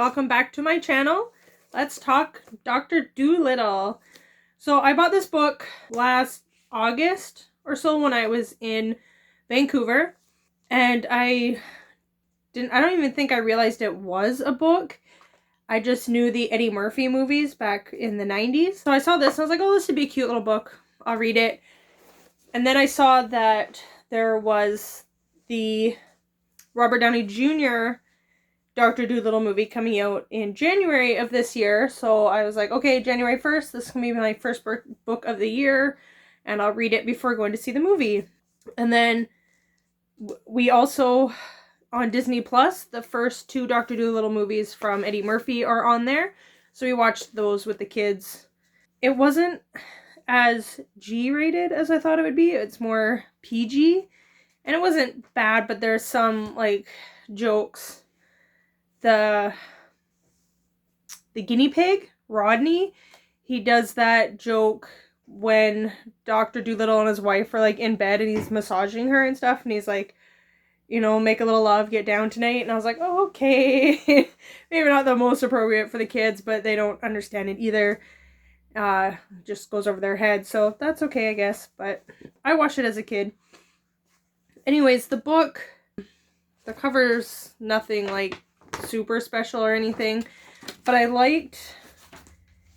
welcome back to my channel. Let's talk Dr. Dolittle. So I bought this book last August or so when I was in Vancouver, and I don't even think I realized it was a book. I just knew the Eddie Murphy movies back in the 90s. So I saw this and I was like, oh, this would be a cute little book. I'll read it. And then I saw that there was the Robert Downey Jr. Dr. Dolittle movie coming out in January of this year. So I was like, okay, January 1st, this is going to be my first book of the year, and I'll read it before going to see the movie. And then we also, on Disney Plus, the first two Dr. Dolittle movies from Eddie Murphy are on there. So we watched those with the kids. It wasn't as G-rated as I thought it would be. It's more PG. And it wasn't bad, but there's some, like, jokes. The guinea pig, Rodney, he does that joke when Dr. Dolittle and his wife are, like, in bed and he's massaging her and stuff. And he's like, you know, make a little love, get down tonight. And I was like, oh, okay. Maybe not the most appropriate for the kids, but they don't understand it either. Just goes over their head. So that's okay, I guess. But I watched it as a kid. Anyways, the book, the cover's nothing like super special or anything, but I liked,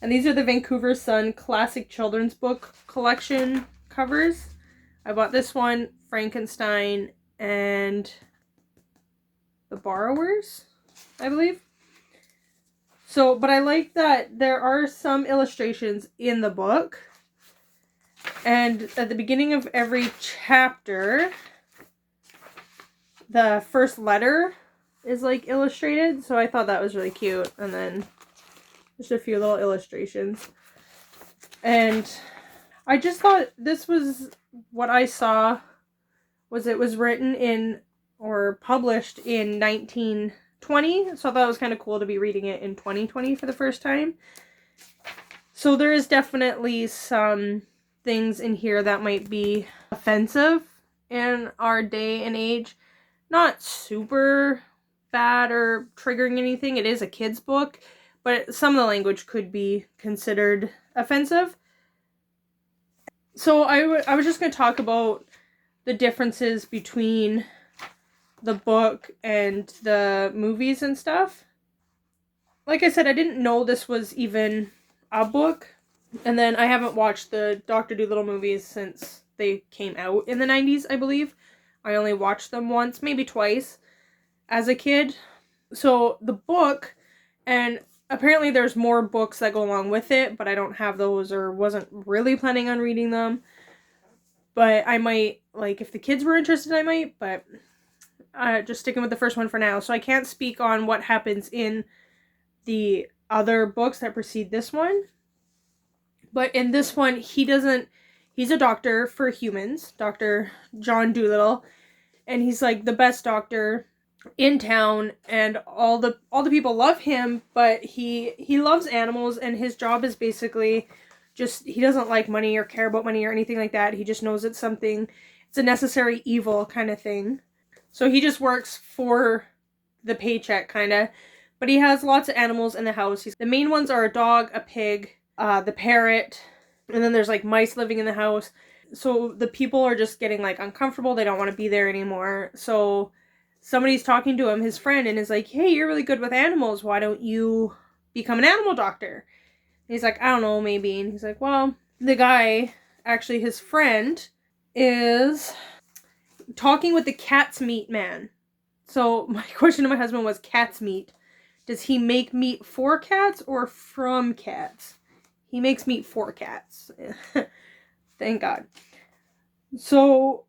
and these are the Vancouver Sun Classic Children's Book Collection covers. I bought this one, Frankenstein, and The Borrowers, I believe. So, but I like that there are some illustrations in the book, and at the beginning of every chapter, the first letter is like illustrated, so I thought that was really cute. And then just a few little illustrations, and I just thought this was what I saw was it was written in or published in 1920, so I thought it was kind of cool to be reading it in 2020 for the first time. So there is definitely some things in here that might be offensive in our day and age. Not super bad or triggering anything. It is a kid's book, but some of the language could be considered offensive. So I was just going to talk about the differences between the book and the movies and stuff. Like I said, I didn't know this was even a book. And then I haven't watched the Dr. Dolittle movies since they came out in the 90s, I believe. I only watched them once, maybe twice, as a kid. So the book, and apparently there's more books that go along with it, but I don't have those or wasn't really planning on reading them. But I might, like, if the kids were interested, I might, but just sticking with the first one for now. So I can't speak on what happens in the other books that precede this one. But in this one, he's a doctor for humans, Dr. John Dolittle, and he's like the best doctor in town, and all the people love him, but he loves animals, and his job is basically just, he doesn't like money or care about money or anything like that. He just knows it's a necessary evil kind of thing. So he just works for the paycheck kind of, but he has lots of animals in the house. The main ones are a dog, a pig, the parrot, and then there's like mice living in the house. So the people are just getting like uncomfortable. They don't want to be there anymore. So somebody's talking to him, his friend, and is like, hey, you're really good with animals. Why don't you become an animal doctor? And he's like, I don't know, maybe. And he's like, well, the guy, actually his friend, is talking with the cat's meat man. So my question to my husband was, cat's meat. Does he make meat for cats or from cats? He makes meat for cats. Thank God. So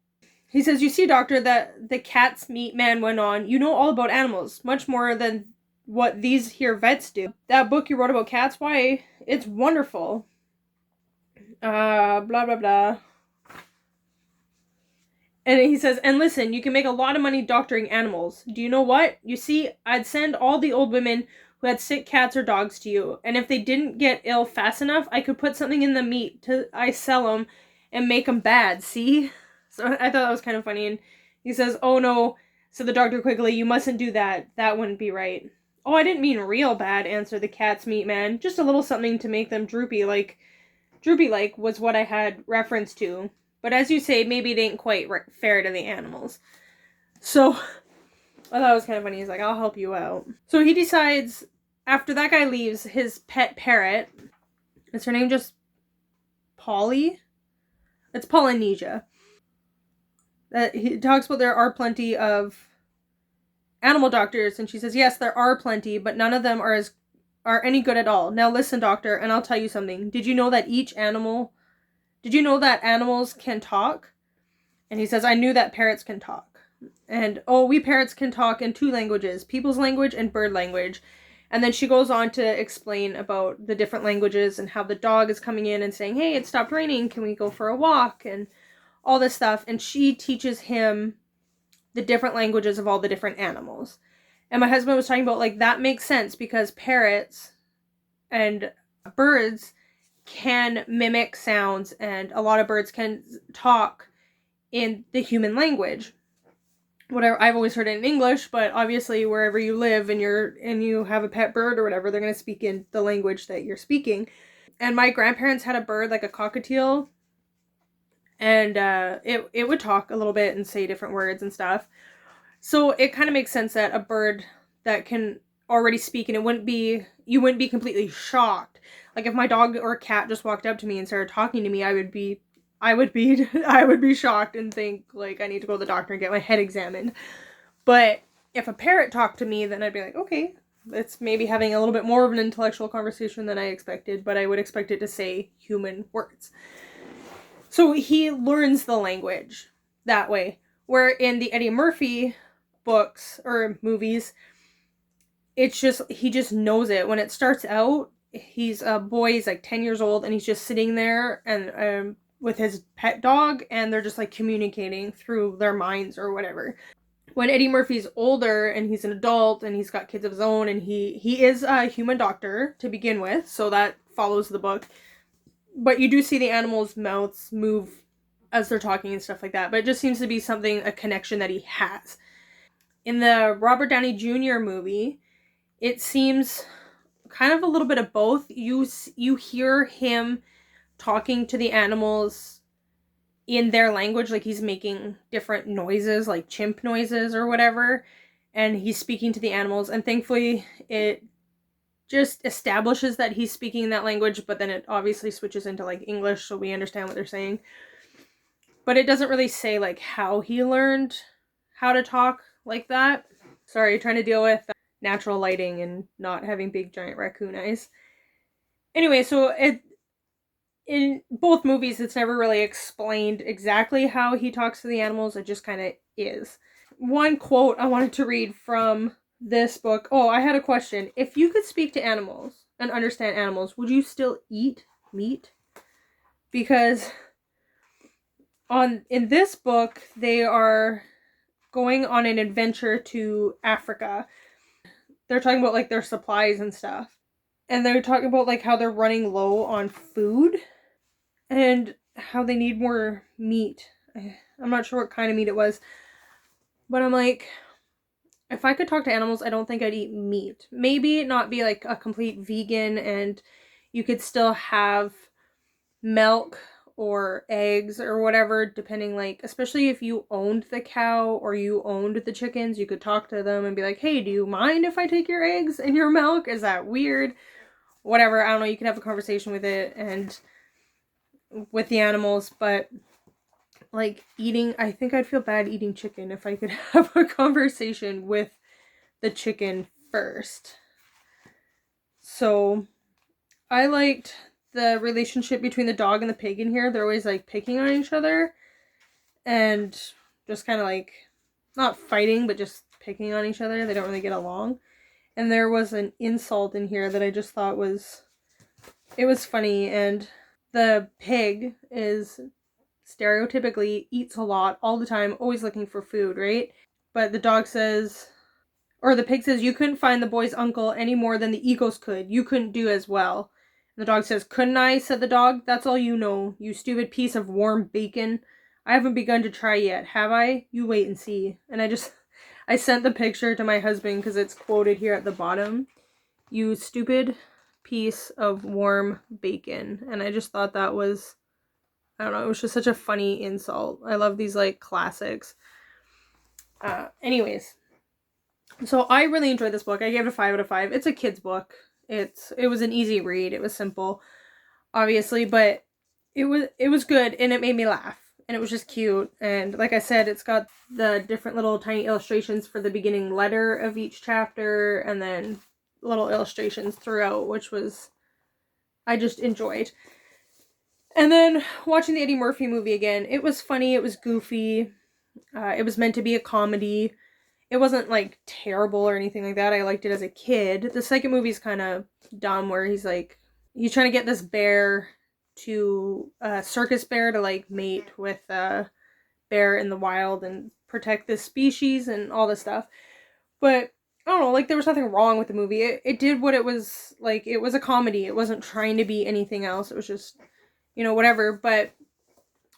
he says, you see, doctor, that the cat's meat man went on. You know all about animals, much more than what these here vets do. That book you wrote about cats, why, it's wonderful. Blah, blah, blah. And he says, and listen, you can make a lot of money doctoring animals. Do you know what? You see, I'd send all the old women who had sick cats or dogs to you, and if they didn't get ill fast enough, I could put something in the meat I sell them and make them bad, see? So I thought that was kind of funny, and he says, oh no, said the doctor quickly, you mustn't do that. That wouldn't be right. "Oh, I didn't mean real bad," answered the cat's meat man. "Just a little something to make them droopy-like was what I had reference to. But as you say, maybe it ain't quite fair to the animals." So I thought it was kind of funny. He's like, "I'll help you out." So he decides, after that guy leaves, his pet parrot, is her name just Polly? It's Polynesia. That he talks about there are plenty of animal doctors, and she says, "Yes, there are plenty, but none of them are any good at all. Now listen, doctor, and I'll tell you something. Did you know that animals can talk?" And he says, "I knew that parrots can talk. And, oh, we parrots can talk in 2 languages, people's language and bird language." And then she goes on to explain about the different languages and how the dog is coming in and saying, "Hey, it stopped raining. Can we go for a walk?" And all this stuff. And she teaches him the different languages of all the different animals. And my husband was talking about, like, that makes sense because parrots and birds can mimic sounds, and a lot of birds can talk in the human language. Whatever, I've always heard it in English, but obviously wherever you live and you have a pet bird or whatever, they're going to speak in the language that you're speaking. And my grandparents had a bird, like a cockatiel, and it would talk a little bit and say different words and stuff. So it kind of makes sense that a bird that can already speak, and you wouldn't be completely shocked. Like if my dog or cat just walked up to me and started talking to me, I would be shocked and think, like, I need to go to the doctor and get my head examined. But if a parrot talked to me, then I'd be like, okay, it's maybe having a little bit more of an intellectual conversation than I expected, but I would expect it to say human words. So he learns the language that way. Where in the Eddie Murphy books or movies, it's just, he just knows it. When it starts out, he's a boy, he's like 10 years old, and he's just sitting there and with his pet dog, and they're just like communicating through their minds or whatever. When Eddie Murphy's older and he's an adult and he's got kids of his own, and he is a human doctor to begin with, so that follows the book. But you do see the animals' mouths move as they're talking and stuff like that. But it just seems to be a connection that he has. In the Robert Downey Jr. movie, it seems kind of a little bit of both. You hear him talking to the animals in their language, like he's making different noises, like chimp noises or whatever, and he's speaking to the animals, and thankfully it just establishes that he's speaking that language, but then it obviously switches into like English, so we understand what they're saying. But it doesn't really say like how he learned how to talk like that. Sorry, trying to deal with natural lighting and not having big giant raccoon eyes. Anyway, so in both movies, it's never really explained exactly how he talks to the animals. It just kind of is. One quote I wanted to read from this book. Oh, I had a question. If you could speak to animals and understand animals, would you still eat meat? Because in this book, they are going on an adventure to Africa. They're talking about like their supplies and stuff. And they're talking about like how they're running low on food and how they need more meat. I'm not sure what kind of meat it was. But I'm like, if I could talk to animals, I don't think I'd eat meat. Maybe not be like a complete vegan and you could still have milk or eggs or whatever, depending, like, especially if you owned the cow or you owned the chickens, you could talk to them and be like, hey, do you mind if I take your eggs and your milk? Is that weird? Whatever, I don't know, you can have a conversation with it and with the animals, but like eating, I think I'd feel bad eating chicken if I could have a conversation with the chicken first. So I liked the relationship between the dog and the pig in here. They're always like picking on each other and just kind of like not fighting, but just picking on each other. They don't really get along. And there was an insult in here that I just thought was funny. And the pig is stereotypically eats a lot all the time, always looking for food, right? But the dog says, or the pig says, you couldn't find the boy's uncle any more than the eagles could. You couldn't do as well. And the dog says, couldn't I? Said the dog. That's all you know, you stupid piece of warm bacon. I haven't begun to try yet, have I? You wait and see. And I just I sent the picture to my husband because it's quoted here at the bottom. "You stupid piece of warm bacon." And I just thought that was, I don't know, it was just such a funny insult. I love these like classics. Anyways, so I really enjoyed this book. I gave it a 5 out of 5. It's a kid's book. It was an easy read. It was simple, obviously, but it was good, and it made me laugh, and it was just cute. And like I said, it's got the different little tiny illustrations for the beginning letter of each chapter, and then little illustrations throughout, which was, I just enjoyed. And then watching the Eddie Murphy movie again, it was funny, it was goofy, it was meant to be a comedy. It wasn't like terrible or anything like that. I liked it as a kid. The second movie's kind of dumb, where he's trying to get this bear to circus bear to like mate with a bear in the wild and protect this species and all this stuff. But I don't know, like there was nothing wrong with the movie. It did what it was, like it was a comedy. It wasn't trying to be anything else. It was just, whatever. But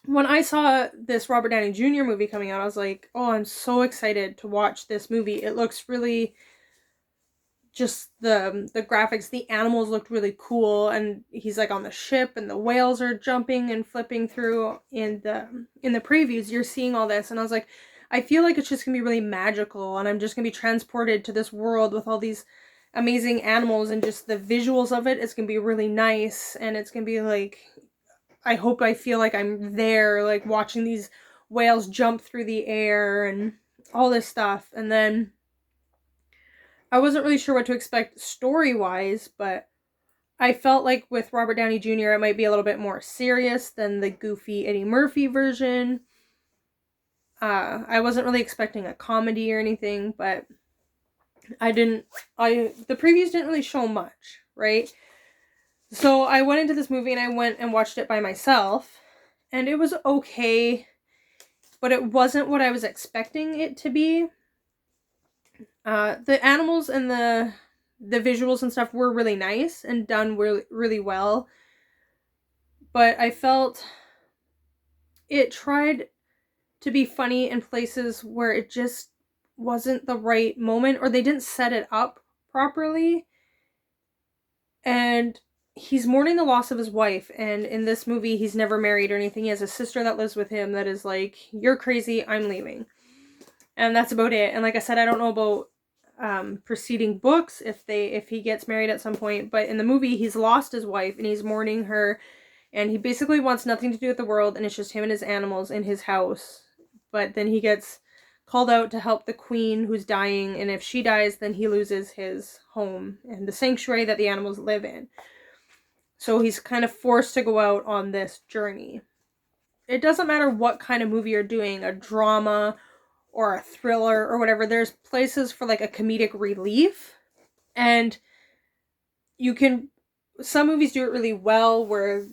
when I saw this Robert Downey Jr. movie coming out, I was like, oh, I'm so excited to watch this movie. It looks really, just the graphics, the animals looked really cool, and he's like on the ship, and the whales are jumping and flipping through in the previews. You're seeing all this, and I was like, I feel like it's just gonna be really magical, and I'm just gonna be transported to this world with all these amazing animals, and just the visuals of it. It's gonna be really nice, and it's gonna be like, I hope I feel like I'm there, like watching these whales jump through the air and all this stuff. And then I wasn't really sure what to expect story-wise, but I felt like with Robert Downey Jr. it might be a little bit more serious than the goofy Eddie Murphy version. I wasn't really expecting a comedy or anything, but the previews didn't really show much, right? So I went into this movie and I went and watched it by myself, and it was okay, but it wasn't what I was expecting it to be. The animals and the visuals and stuff were really nice and done really, really well, but I felt it tried to be funny in places where it just wasn't the right moment, or they didn't set it up properly. And he's mourning the loss of his wife, and in this movie he's never married or anything. He has a sister that lives with him that is like, you're crazy, I'm leaving. And that's about it. And like I said, I don't know about preceding books if he gets married at some point, but in the movie he's lost his wife and he's mourning her, and he basically wants nothing to do with the world, and it's just him and his animals in his house. But then he gets called out to help the queen who's dying, and if she dies, then he loses his home and the sanctuary that the animals live in. So he's kind of forced to go out on this journey. It doesn't matter what kind of movie you're doing, a drama or a thriller or whatever, there's places for like a comedic relief. And some movies do it really well where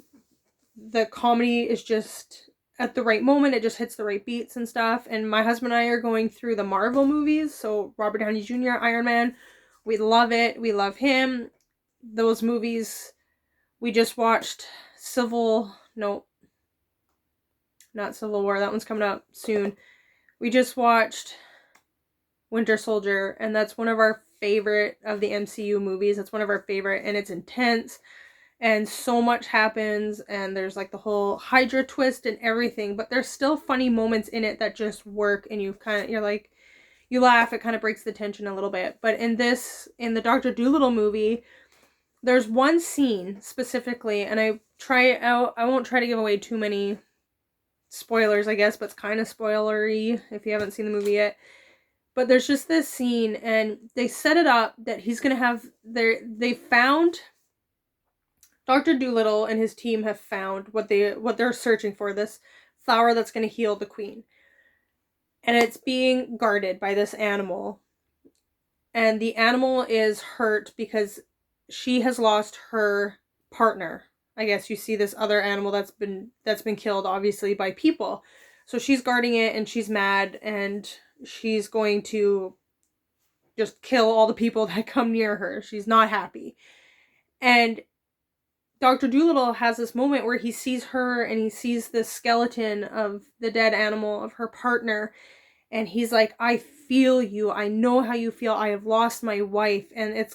the comedy is just at the right moment, it just hits the right beats and stuff. And my husband and I are going through the Marvel movies, so Robert Downey Jr., Iron Man, we love it, we love him. Those movies, we just watched not Civil War, that one's coming up soon. We just watched Winter Soldier, and that's one of our favorite of the MCU movies. It's one of our favorite, and it's intense, and so much happens, and there's like the whole Hydra twist and everything, but there's still funny moments in it that just work, and you're like, you laugh, it kind of breaks the tension a little bit. But in the Dr.Dolittle movie, there's one scene specifically, and I won't try to give away too many spoilers, I guess, but it's kind of spoilery if you haven't seen the movie yet. But there's just this scene, and they set it up that he's gonna have they found Dr. Dolittle and his team have found what they're searching for, this flower that's gonna heal the queen. And it's being guarded by this animal. And the animal is hurt because she has lost her partner. I guess you see this other animal that's been killed, obviously, by people. So she's guarding it, and she's mad, and she's going to just kill all the people that come near her. She's not happy. And Dr. Dolittle has this moment where he sees her, and he sees the skeleton of the dead animal of her partner, And he's like, I feel you. I know how you feel. I have lost my wife. And it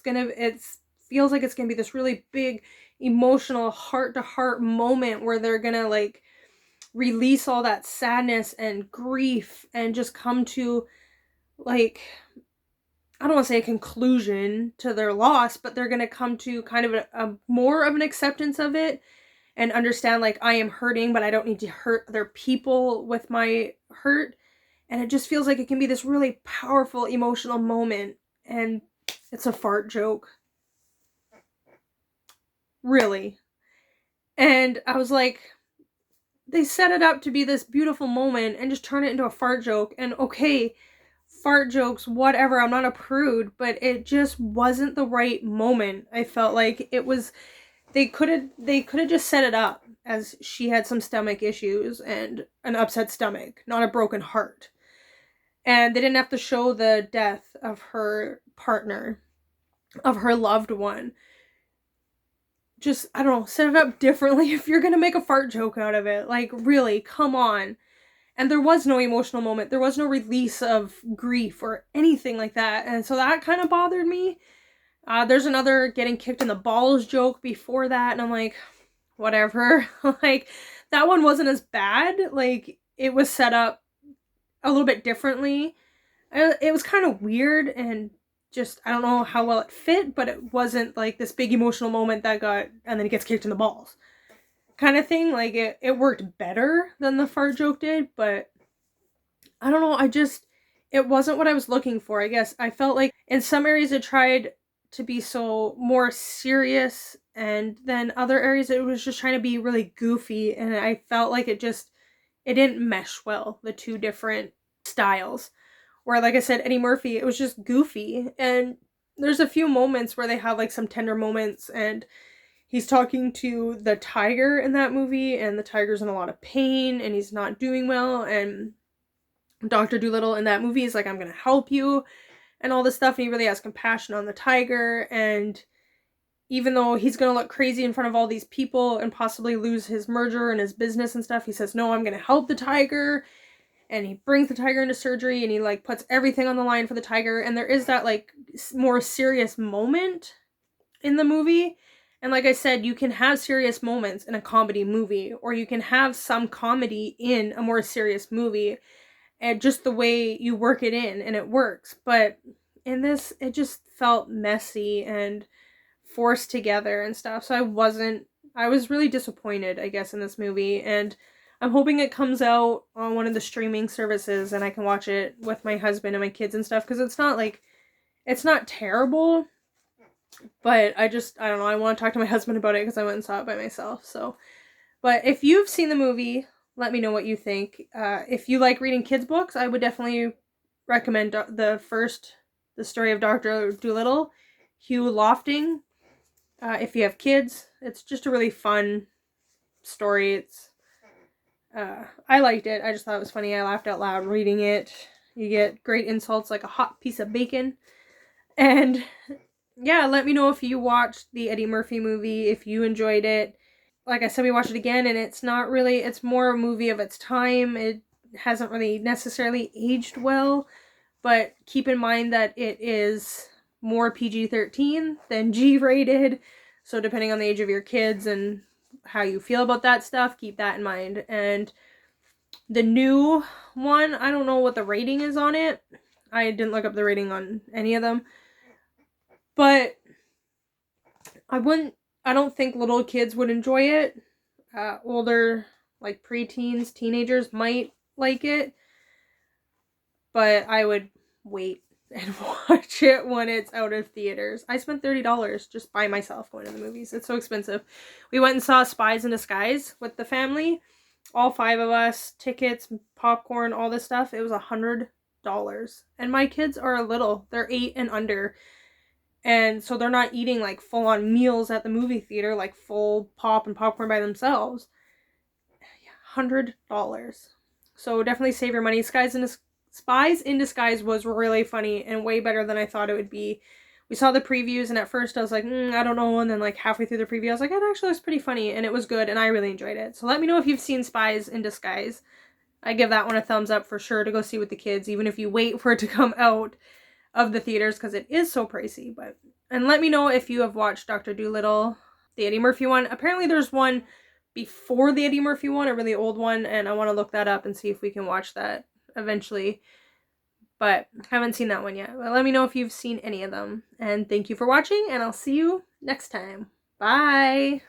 feels like it's gonna be this really big emotional heart to heart moment where they're gonna like release all that sadness and grief and just come to like, I don't want to say a conclusion to their loss, but they're gonna come to kind of a more of an acceptance of it and understand like, I am hurting, but I don't need to hurt other people with my hurt. And it just feels like it can be this really powerful emotional moment. And it's a fart joke. Really. And I was like, they set it up to be this beautiful moment and just turn it into a fart joke. And okay, fart jokes, whatever, I'm not a prude, but it just wasn't the right moment. I felt like it was, they could have just set it up as she had some stomach issues and an upset stomach, not a broken heart. And they didn't have to show the death of her partner, of her loved one. Just, I don't know, set it up differently if you're gonna make a fart joke out of it. Like, really, come on. And there was no emotional moment. There was no release of grief or anything like that. And so that kind of bothered me. There's another getting kicked in the balls joke before that. And I'm like, whatever. Like, that one wasn't as bad. Like, it was set up a little bit differently. It was kind of weird and just, I don't know how well it fit, but it wasn't like this big emotional moment that got, and then he gets kicked in the balls kind of thing. Like, it worked better than the fart joke did, but I don't know, it wasn't what I was looking for, I guess. I felt like in some areas it tried to be so more serious, and then other areas it was just trying to be really goofy, and I felt like it didn't mesh well, the two different styles. Where, like I said, Eddie Murphy, it was just goofy, and there's a few moments where they have like some tender moments, and he's talking to the tiger in that movie, and the tiger's in a lot of pain, and he's not doing well, and Dr. Dolittle in that movie is like, I'm gonna help you, and all this stuff, and he really has compassion on the tiger, and even though he's gonna look crazy in front of all these people and possibly lose his merger and his business and stuff, he says, no, I'm gonna help the tiger, and he brings the tiger into surgery, and he like puts everything on the line for the tiger, and there is that like more serious moment in the movie. And like I said, you can have serious moments in a comedy movie, or you can have some comedy in a more serious movie, and just the way you work it in, and it works. But in this, it just felt messy and forced together and stuff. So I was really disappointed, I guess, in this movie, and I'm hoping it comes out on one of the streaming services and I can watch it with my husband and my kids and stuff, because it's not terrible, but I don't know, I want to talk to my husband about it because I went and saw it by myself. So, but if you've seen the movie, let me know what you think. If you like reading kids books, I would definitely recommend the story of Dr. Dolittle, Hugh Lofting. If you have kids, it's just a really fun story. I liked it. I just thought it was funny. I laughed out loud reading it. You get great insults like a hot piece of bacon. And yeah, let me know if you watched the Eddie Murphy movie, if you enjoyed it. Like I said, we watched it again, and it's more a movie of its time. It hasn't really necessarily aged well, but keep in mind that it is more PG-13 than G-rated. So depending on the age of your kids and how you feel about that stuff, keep that in mind. And the new one, I don't know what the rating is on it. I didn't look up the rating on any of them. But I don't think little kids would enjoy it. Older, like preteens, teenagers might like it. But I would wait and watch it when it's out of theaters. I spent $30 just by myself going to the movies. It's so expensive. We went and saw Spies in Disguise with the family. All 5 of us. Tickets, popcorn, all this stuff. It was $100. And my kids are little. They're 8 and under. And so they're not eating like full-on meals at the movie theater, like full pop and popcorn by themselves. $100. So definitely save your money. Spies in Disguise was really funny and way better than I thought it would be. We saw the previews, and at first I was like, I don't know, and then like halfway through the preview I was like, it actually was pretty funny, and it was good, and I really enjoyed it. So let me know if you've seen Spies in Disguise. I give that one a thumbs up for sure to go see with the kids, even if you wait for it to come out of the theaters, because it is so pricey. And let me know if you have watched Dr. Dolittle, the Eddie Murphy one. Apparently there's one before the Eddie Murphy one, a really old one, and I want to look that up and see if we can watch that eventually. But haven't seen that one yet. But let me know if you've seen any of them. And thank you for watching, and I'll see you next time. Bye!